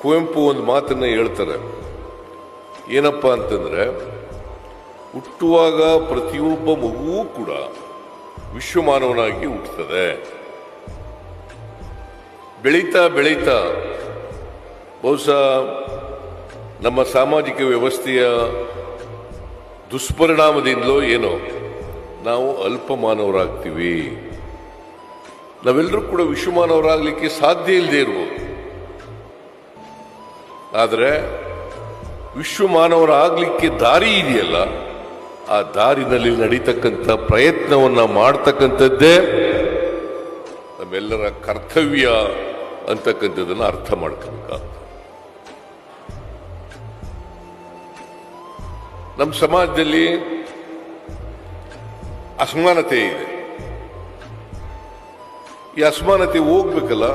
ಕುವೆಂಪು ಒಂದು ಮಾತನ್ನ ಹೇಳ್ತಾರೆ, ಏನಪ್ಪ ಅಂತಂದ್ರೆ, ಹುಟ್ಟುವಾಗ ಪ್ರತಿಯೊಬ್ಬ ಮಗುವೂ ಕೂಡ ವಿಶ್ವಮಾನವನಾಗಿ ಹುಟ್ಟುತ್ತದೆ. ಬೆಳೀತಾ ಬೆಳೀತಾ ಬಹುಶಃ ನಮ್ಮ ಸಾಮಾಜಿಕ ವ್ಯವಸ್ಥೆಯ ದುಷ್ಪರಿಣಾಮದಿಂದಲೋ ಏನೋ ನಾವು ಅಲ್ಪಮಾನವರಾಗ್ತೀವಿ. ನಾವೆಲ್ಲರೂ ಕೂಡ ವಿಶ್ವಮಾನವರಾಗಲಿಕ್ಕೆ ಸಾಧ್ಯ ಇಲ್ಲದೆ ಇರ್ಬೋದು, ಆದರೆ ವಿಶ್ವಮಾನವರಾಗಲಿಕ್ಕೆ ದಾರಿ ಇದೆಯಲ್ಲ, ಆ ದಾರಿನಲ್ಲಿ ನಡೀತಕ್ಕಂಥ ಪ್ರಯತ್ನವನ್ನ ಮಾಡ್ತಕ್ಕಂಥದ್ದೇ ನಮ್ಮೆಲ್ಲರ ಕರ್ತವ್ಯ ಅಂತಕ್ಕಂಥದ್ದನ್ನು ಅರ್ಥ ಮಾಡ್ಕೋಬೇಕಾಗ್ತದೆ. ನಮ್ಮ ಸಮಾಜದಲ್ಲಿ ಅಸಮಾನತೆ ಇದೆ. ಈ ಅಸಮಾನತೆ ಹೋಗ್ಬೇಕಲ್ಲ,